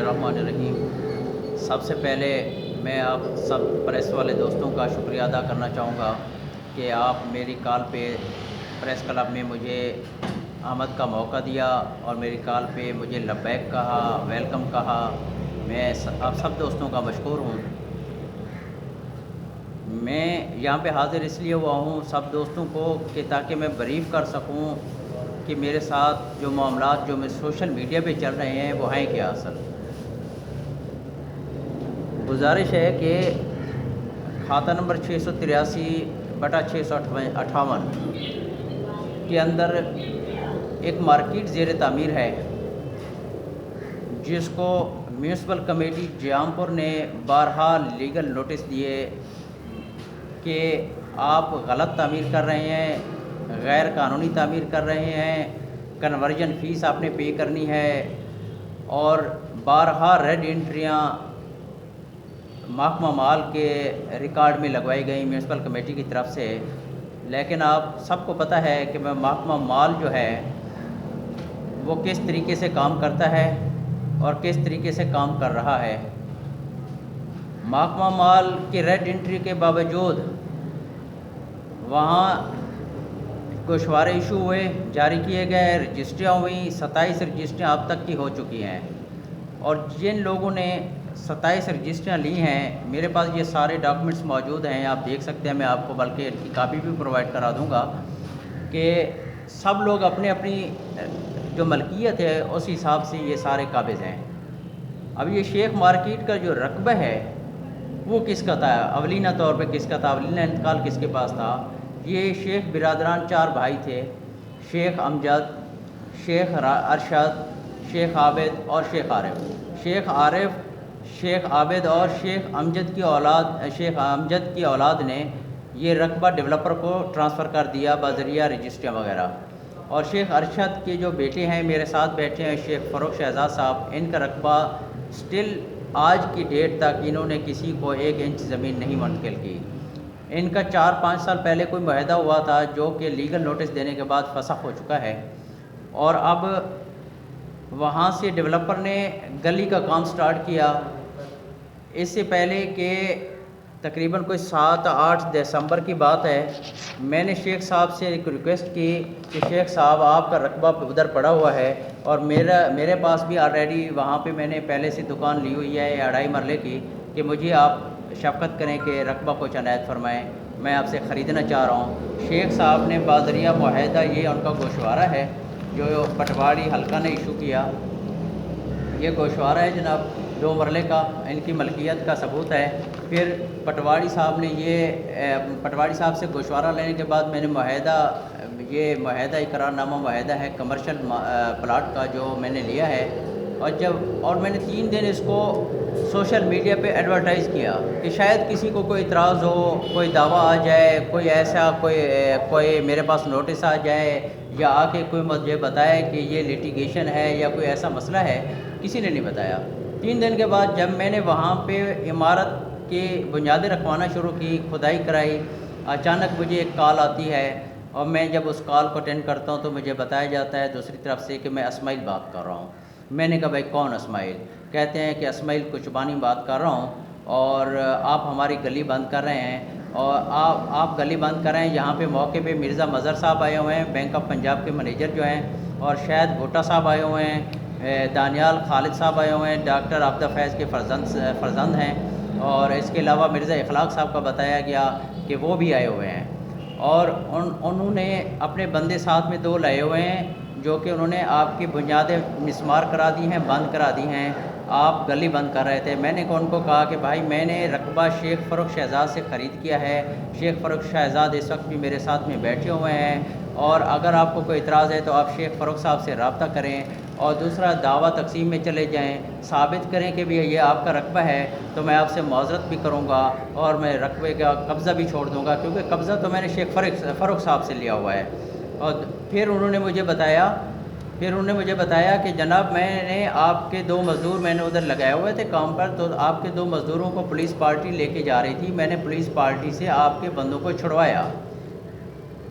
बिस्मिल्लाहिर्रहमानिर्रहीम। सबसे पहले मैं आप सब प्रेस वाले दोस्तों का शुक्रिया अदा करना चाहूँगा कि आप मेरी कॉल पे प्रेस क्लब में मुझे आमद का मौका दिया और मेरी कॉल पे मुझे लब्बैक कहा, वेलकम कहा। मैं आप सब दोस्तों का मशकूर हूँ। मैं यहाँ पे हाज़िर इसलिए हुआ हूँ सब दोस्तों को कि ताकि मैं ब्रीफ़ कर सकूँ कि मेरे साथ जो मामलात जो मैं सोशल मीडिया पे चल रहे हैं वो हैं क्या। असल गुजारिश है कि खाता नंबर 683/658 के अंदर एक मार्केट ज़ेर तामीर है जिसको म्यूनसिपल कमेटी जयामपुर ने बारहा लीगल नोटिस दिए कि आप गलत तामीर कर रहे हैं, गैर कानूनी तामीर कर रहे हैं, कन्वर्जन फ़ीस आपने पे करनी है और बारहा रेड एंट्रियाँ महकमा माल के रिकॉर्ड में लगवाई गई म्यूनसिपल कमेटी की तरफ से। लेकिन आप सबको पता है कि मैं महकमा माल जो है वो किस तरीके से काम करता है और किस तरीके से काम कर रहा है। महकमा माल के रेड एंट्री के बावजूद वहाँ गोशवारे इशू हुए, जारी किए गए, रजिस्ट्रियाँ हुई, 27 रजिस्ट्रियाँ अब तक की हो चुकी हैं। और जिन लोगों ने 27 रजिस्ट्रियाँ ली हैं, मेरे पास ये सारे डॉक्यूमेंट्स मौजूद हैं, आप देख सकते हैं। मैं आपको बल्कि इनकी कापी भी प्रोवाइड करा दूँगा कि सब लोग अपनी अपनी जो मलकियत है उस हिसाब से ये सारे काबिज़ हैं। अब ये शेख मार्केट का जो रकबा है वो किसका था, अवलीना तौर पे किसका था, अवलीना इंतकाल किसके पास था। ये शेख बिरादरान 4 भाई थे, शेख अमजद, शेख अरशद, शेख आबिद और शेख आरिफ। शेख आरिफ, शेख आबिद और शेख अमजद की औलाद ने ये रकबा डेवलपर को ट्रांसफ़र कर दिया बज़रिया रजिस्ट्रियाँ वगैरह। और शेख अरशद के जो बेटे हैं मेरे साथ बैठे हैं, शेख फ़रूख शहजाद साहब, इनका रकबा स्टिल आज की डेट तक इन्होंने किसी को 1 इंच ज़मीन नहीं मुंतकिल की। इनका 4-5 साल पहले कोई मुआहदा हुआ था जो कि लीगल नोटिस देने के बाद फसख हो चुका है। और अब वहाँ से डेवलपर ने गली का काम स्टार्ट किया। इससे पहले कि तकरीबन कोई 7-8 दिसंबर की बात है, मैंने शेख साहब से एक रिक्वेस्ट की कि शेख साहब आपका रकबा उधर पड़ा हुआ है और मेरे पास भी ऑलरेडी वहाँ पे मैंने पहले से दुकान ली हुई है 2.5 मरले की, कि मुझे आप शफ़क़त करें कि रकबा को इनायत फरमाएँ, मैं आपसे ख़रीदना चाह रहा हूँ। शेख साहब ने बाज़रिया मुआहदा, ये उनका गोशवारा है जो पटवारी हल्का ने इशू किया। ये गोशवारा है जनाब 2 मरले का, इनकी मलकियत का सबूत है। फिर पटवारी साहब से गोशवारा लेने के बाद मैंने मुआहदा इकरारनामा मुआहदा है कमर्शियल प्लाट का जो मैंने लिया है। और मैंने 3 दिन इसको सोशल मीडिया पे एडवर्टाइज़ किया कि शायद किसी को कोई इतराज़ हो, कोई दावा आ जाए, कोई मेरे पास नोटिस आ जाए या आके कोई मुझे बताए कि ये लिटिगेशन है या कोई ऐसा मसला है। किसी ने नहीं बताया। 3 दिन के बाद जब मैंने वहाँ पे इमारत की बुनियादें रखवाना शुरू की, खुदाई कराई, अचानक मुझे एक कॉल आती है और मैं जब उस कॉल को अटेंड करता हूँ तो मुझे बताया जाता है दूसरी तरफ से कि मैं अस्माइल बात कर रहा हूँ। मैंने कहा भाई कौन अस्माइल? कहते हैं कि अस्माइल कुचबानी बात कर रहा हूँ और आप हमारी गली बंद कर रहे हैं और आप गली बंद कर रहे हैं। यहाँ पे मौके पे मिर्ज़ा मज़हर साहब आए हुए हैं, बैंक ऑफ पंजाब के मैनेजर जो हैं, और शायद भुट्टा साहब आए हुए हैं, दानियाल खालिद साहब आए हुए हैं, डॉक्टर आबिदा फैज़ के फ़र्जंद हैं, और इसके अलावा मिर्ज़ा इखलाक साहब का बताया गया कि वो भी आए हुए हैं। और उन्होंने अपने बंदे साथ में 2 लाए हुए हैं जो कि उन्होंने आपकी बुनियादें मिसमार करा दी हैं, बंद करा दी हैं, आप गली बंद कर रहे थे। मैंने उनको कहा कि भाई मैंने रकबा शेख फ़रूख शहजाद से ख़रीद किया है, शेख फ़रूख शहजाद इस वक्त भी मेरे साथ में बैठे हुए हैं, और अगर आपको कोई इतराज़ है तो आप शेख फ़रूख साहब से रब्ता करें और दूसरा दावा तकसीम में चले जाएं, साबित करें कि भी ये आपका रकबा है तो मैं आपसे मुआवज़त भी करूँगा और मैं रकबे का कब्ज़ा भी छोड़ दूँगा, क्योंकि कब्ज़ा तो मैंने शेख फ़रूख साहब से लिया हुआ है। और फिर उन्होंने मुझे बताया कि जनाब मैंने आपके 2 मज़दूर मैंने उधर लगाए हुए थे काम पर, तो आपके 2 मज़दूरों को पुलिस पार्टी लेके जा रही थी, मैंने पुलिस पार्टी से आपके बंदों को छुड़वाया।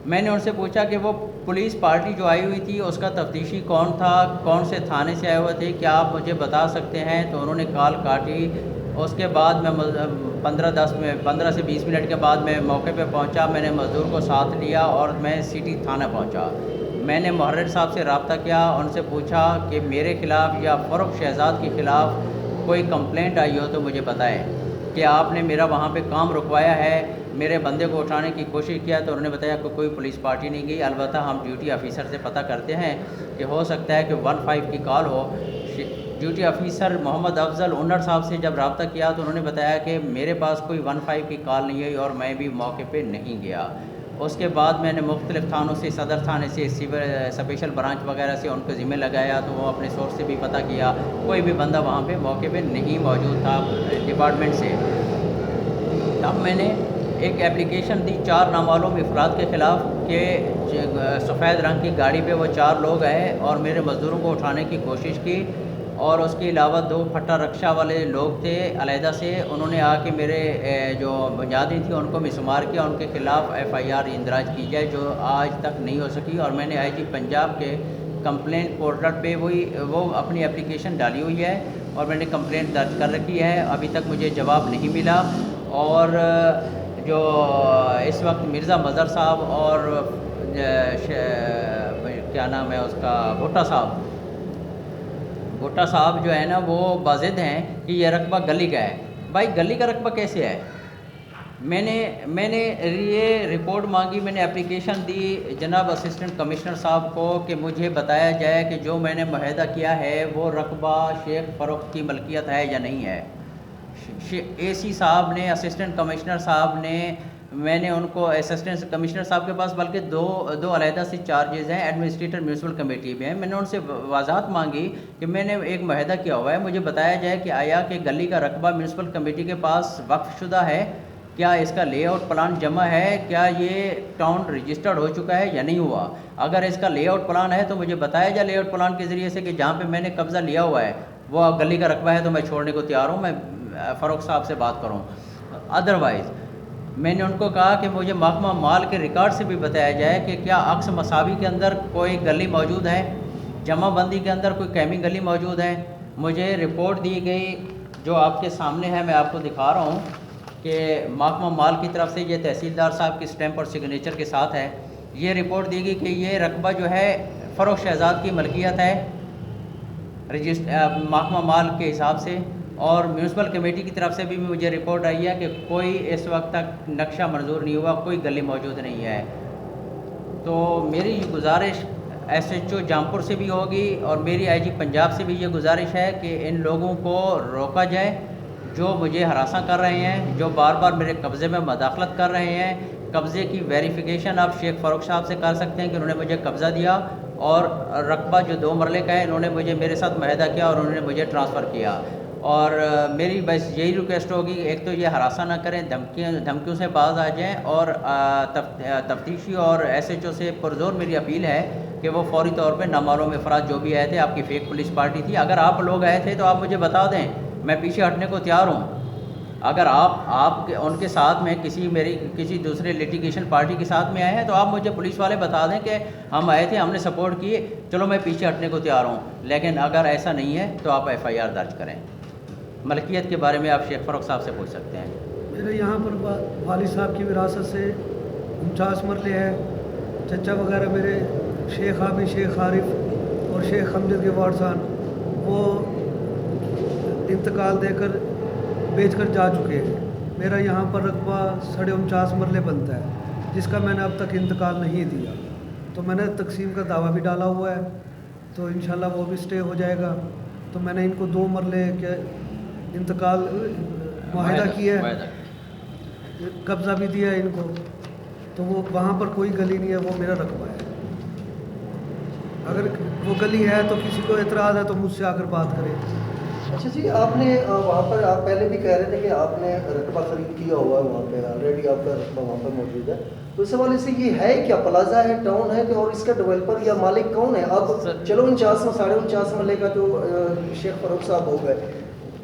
میں نے ان سے پوچھا کہ وہ پولیس پارٹی جو آئی ہوئی تھی اس کا تفتیشی کون تھا، کون سے تھانے سے آئے ہوئے تھے، کیا آپ مجھے بتا سکتے ہیں؟ تو انہوں نے کال کاٹی. اس کے بعد میں 15 سے 20 منٹ کے بعد میں موقع پہ پہنچا. میں نے مزدور کو ساتھ لیا اور میں سٹی تھانہ پہنچا. میں نے محرر صاحب سے رابطہ کیا، ان سے پوچھا کہ میرے خلاف یا فروخ شہزاد کے خلاف کوئی کمپلینٹ آئی ہو تو مجھے بتائیں کہ آپ نے میرا وہاں پہ کام رکوایا ہے، میرے بندے کو اٹھانے کی کوشش کیا. تو انہوں نے بتایا کہ کوئی پولیس پارٹی نہیں گئی، البتہ ہم ڈیوٹی آفیسر سے پتہ کرتے ہیں کہ ہو سکتا ہے کہ 15 کی کال ہو. ڈیوٹی آفیسر محمد افضل اونر صاحب سے جب رابطہ کیا تو انہوں نے بتایا کہ میرے پاس کوئی 15 کی کال نہیں ہوئی اور میں بھی موقع پہ نہیں گیا. اس کے بعد میں نے مختلف تھانوں سے، صدر تھانے سے، اسپیشل برانچ وغیرہ سے ان کو ذمہ لگایا تو وہ اپنے سورس سے بھی پتہ کیا، کوئی بھی بندہ وہاں پہ موقع پہ نہیں موجود تھا ڈپارٹمنٹ سے. اب میں نے ایک اپلیکیشن دی 4 نامعلوم افراد کے خلاف کہ سفید رنگ کی گاڑی پہ وہ 4 لوگ آئے اور میرے مزدوروں کو اٹھانے کی کوشش کی. اور اس کے علاوہ 2 پھٹا رکشہ والے لوگ تھے علیحدہ سے، انہوں نے آ کے میرے جو بنیادیں تھیں ان کو مسمار کیا. ان کے خلاف FIR اندراج کی جائے جو آج تک نہیں ہو سکی. اور میں نے IG پنجاب کے کمپلین پورٹل پہ وہ اپنی اپلیکیشن ڈالی ہوئی ہے اور میں نے کمپلین درج کر رکھی ہے. ابھی تک مجھے جواب نہیں ملا. اور جو اس وقت مرزا مظہر صاحب اور کیا نام ہے اس کا، بھٹا صاحب جو ہے نا وہ بازد ہیں کہ یہ رقبہ گلی کا ہے. بھائی گلی کا رقبہ کیسے ہے؟ میں نے یہ رپورٹ مانگی، میں نے اپلیکیشن دی جناب اسسٹنٹ کمشنر صاحب کو کہ مجھے بتایا جائے کہ جو میں نے معاہدہ کیا ہے وہ رقبہ شیخ فروخ کی ملکیت ہے یا نہیں ہے. AC صاحب نے، اسسٹنٹ کمشنر صاحب نے، میں نے ان کو، اسسٹنٹ کمشنر صاحب کے پاس بلکہ دو علیحدہ سے چارجز ہیں، ایڈمنسٹریٹر میونسپل کمیٹی میں ہیں. میں نے ان سے وضاحت مانگی کہ میں نے ایک معاہدہ کیا ہوا ہے، مجھے بتایا جائے کہ آیا کہ گلی کا رقبہ میونسپل کمیٹی کے پاس وقف شدہ ہے، کیا اس کا لے آؤٹ پلان جمع ہے، کیا یہ ٹاؤن رجسٹرڈ ہو چکا ہے یا نہیں ہوا. اگر اس کا لے آؤٹ پلان ہے تو مجھے بتایا جائے لے آؤٹ پلان کے ذریعے سے کہ جہاں پہ میں نے قبضہ لیا ہوا ہے وہ گلی کا رقبہ ہے تو میں چھوڑنے کو تیار ہوں، میں فاروق صاحب سے بات کروں. ادروائز میں نے ان کو کہا کہ مجھے محکمہ مال کے ریکارڈ سے بھی بتایا جائے کہ کیا عکس مساوی کے اندر کوئی گلی موجود ہے، جمع بندی کے اندر کوئی کیمی گلی موجود ہے. مجھے رپورٹ دی گئی جو آپ کے سامنے ہے، میں آپ کو دکھا رہا ہوں کہ محکمہ مال کی طرف سے یہ تحصیلدار صاحب کی سٹیمپ اور سگنیچر کے ساتھ ہے. یہ رپورٹ دی گئی کہ یہ رقبہ جو ہے فروخ شہزاد کی ملکیت ہے محکمہ مال کے حساب سے. اور میونسپل کمیٹی کی طرف سے بھی مجھے رپورٹ آئی ہے کہ کوئی اس وقت تک نقشہ منظور نہیں ہوا، کوئی گلی موجود نہیں ہے. تو میری گزارش SHO جامپور سے بھی ہوگی اور میری IG پنجاب سے بھی یہ گزارش ہے کہ ان لوگوں کو روکا جائے جو مجھے ہراساں کر رہے ہیں، جو بار بار میرے قبضے میں مداخلت کر رہے ہیں. قبضے کی ویریفیکیشن آپ شیخ فاروق صاحب سے کر سکتے ہیں کہ انہوں نے مجھے قبضہ دیا اور رقبہ جو 2 مرلے کا ہے انہوں نے مجھے میرے ساتھ معاہدہ کیا اور انہوں نے مجھے ٹرانسفر کیا. اور میری بس یہی ریکویسٹ ہوگی، ایک تو یہ ہراساں نہ کریں، دھمکیوں سے باز آ جائیں. اور تفتیشی اور SHO سے پرزور میری اپیل ہے کہ وہ فوری طور پہ نامعلوم افراد جو بھی آئے تھے، آپ کی فیک پولیس پارٹی تھی، اگر آپ لوگ آئے تھے تو آپ مجھے بتا دیں، میں پیچھے ہٹنے کو تیار ہوں. اگر آپ ان کے ساتھ میں کسی دوسرے لیٹیگیشن پارٹی کے ساتھ میں آئے ہیں تو آپ مجھے پولیس والے بتا دیں کہ ہم آئے تھے، ہم نے سپورٹ کی، چلو میں پیچھے ہٹنے کو تیار ہوں. لیکن اگر ایسا نہیں ہے تو آپ FIR درج کریں. ملکیت کے بارے میں آپ شیخ فاروق صاحب سے پوچھ سکتے ہیں. میرے یہاں پر والد صاحب کی وراثت سے 49 مرلے ہے. چچا وغیرہ میرے شیخ عابد، شیخ عارف اور شیخ حمد کے وارثان وہ انتقال دے کر بیچ کر جا چکے ہیں. میرا یہاں پر رقبہ 49.5 مرلے بنتا ہے جس کا میں نے اب تک انتقال نہیں دیا. تو میں نے تقسیم کا دعویٰ بھی ڈالا ہوا ہے تو انشاءاللہ وہ بھی سٹے ہو جائے گا. تو میں نے ان کو 2 مرلے کے انتقال معاہدہ کیا ہے، قبضہ بھی دیا ہے ان کو. تو وہ وہاں پر کوئی گلی نہیں ہے، وہ میرا رقبہ ہے. اگر وہ گلی ہے تو کسی کو اعتراض ہے تو مجھ سے آ کر بات کرے. اچھا جی، آپ نے وہاں پر، آپ پہلے بھی کہہ رہے تھے کہ آپ نے رقبہ خرید کیا ہوا ہے وہاں پہ، آلریڈی آپ کا رقبہ وہاں پر موجود ہے. تو اس حوالے سے یہ ہے کیا پلازا ہے، ٹاؤن ہے، اور اس کا ڈیولپر یا مالک کون ہے؟ آپ چلو 49.5 مرلے کا جو شیخ فاروق صاحب ہو گئے،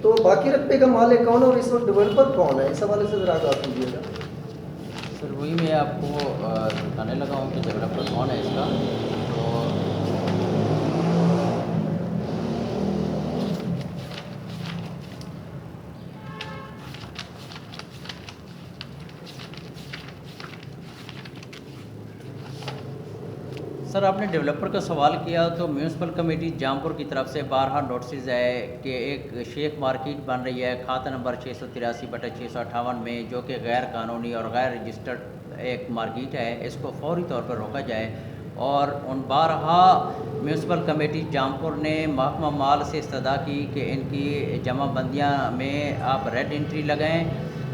تو باقی رقبے کا مالک کون ہے اور اس وقت ڈیولپر کون ہے؟ اس حوالے سے ذرا بات کیجیے گا. सर वही मैं आपको दिखाने लगा हूँ कि डेवलपर कौन है इसका। तो सर आपने डेवलपर का सवाल किया तो म्यूनसिपल कमेटी जामपुर की तरफ से बारहा नोटिस है कि एक शेख मार्केट बन रही है खाता नंबर 683/658 में, जो कि गैर कानूनी और गैर रजिस्टर्ड एक मार्केट है। इसको फौरी तौर पर रोका जाए। और उन बारहा म्यूनसिपल कमेटी जामपुर ने महकमा माल से इस्तदा की कि इनकी जमाबंदियाँ में आप रेड एंट्री लगाएं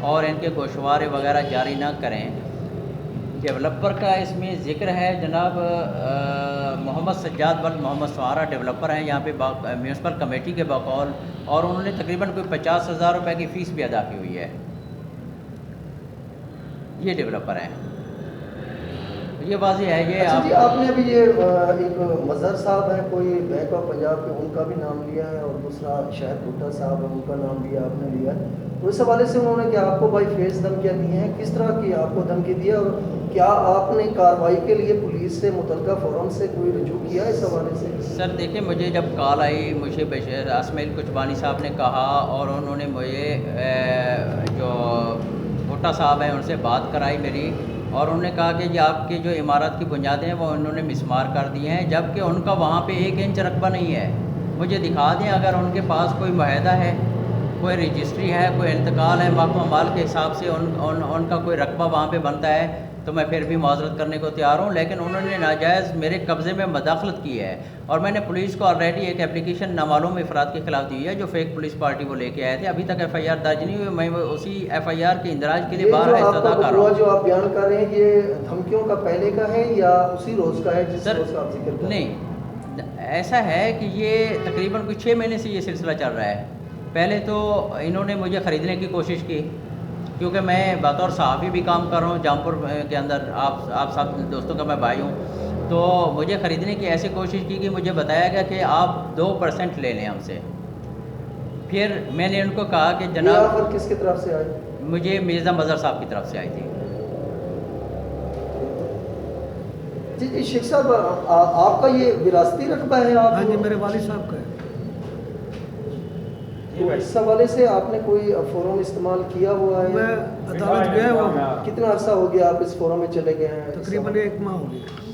और इनके गोशवारे वगैरह जारी ना करें। डेवलपर का इसमें ज़िक्र है जनाब मोहम्मद सज्जाद बल मोहम्मद सवारा डेवलपर हैं यहाँ पे म्यूनसिपल कमेटी के बकौल, और उन्होंने तकरीबन कोई 50,000 रुपये की फ़ीस भी अदा की हुई है। ये डेवलपर हैं, ये वाज़ेह है। ये अच्छा जी, आपने अभी ये एक मज़हर साहब हैं कोई बैंक ऑफ पंजाब के, उनका भी नाम लिया है, और दूसरा शायद भुट्टा साहब है, उनका नाम भी आपने लिया है। तो इस हवाले से उन्होंने क्या आपको बाई फेस धमकियाँ दी हैं? किस तरह की आपको धमकी दी है, और क्या आपने कार्रवाई के लिए पुलिस से मुतलका फ़ौरन से कोई रजू किया इस हवाले से? सर देखिए, मुझे जब कॉल आई, मुझे बशीर असमाइल कुचबानी साहब ने कहा, और उन्होंने मुझे जो भुट्टा साहब हैं उनसे बात कराई मेरी, और उन्होंने कहा कि ये आपकी जो इमारत की बुनियादें हैं वो उन्होंने मिसमार कर दी हैं, जबकि उनका वहाँ पे 1 इंच रकबा नहीं है। मुझे दिखा दें अगर उनके पास कोई मुआहदा है, कोई रजिस्ट्री है, कोई इंतकाल है महकमा माल के हिसाब से उनका कोई रकबा वहाँ पे बनता है, तो मैं फिर भी माजरत करने को तैयार हूँ। लेकिन उन्होंने नाजायज़ मेरे कब्ज़े में मदाखलत की है, और मैंने पुलिस को ऑलरेडी एक एप्लीकेशन नामालूम अफराद के खिलाफ दी है जो फेक पुलिस पार्टी को लेके आए थे। अभी तक FIR दर्ज नहीं हुई। मैं उसी FIR के इंदराज के लिए बारहा इस्तदा कर रहा हूँ। जो आप बयान कर रहे हैं ये धमकियों का पहले का है या उसी रोज़ का है जिस रोज़ का आप जिक्र कर रहे हैं? नहीं, ऐसा है कि ये तकरीबन कुछ 6 महीने से ये सिलसिला चल रहा है। पहले तो इन्होंने मुझे ख़रीदने की कोशिश की, क्योंकि मैं बतौर सहाफ़ी भी काम कर रहा हूँ जामपुर के अंदर, आप सब दोस्तों का मैं भाई हूँ। तो मुझे ख़रीदने की ऐसी कोशिश की कि मुझे बताया गया कि आप 2% ले लें हमसे। फिर मैंने उनको कहा कि जनाब, ये ऑफर किसकी तरफ से आई? मुझे मिर्ज़ा मज़हर साहब की तरफ से आई थी। जी शेख साहब, आपका ये विरासती रकबा है? आप हाँ जी, मेरे वालिद साहब का है। तो इस हवाले से आपने कोई फोरम इस्तेमाल किया हुआ है? मैं अदालत गया हुआ, कितना अर्सा हो गया आप इस फोरम में चले गए हैं? तकरीबन 1 माह हो गया।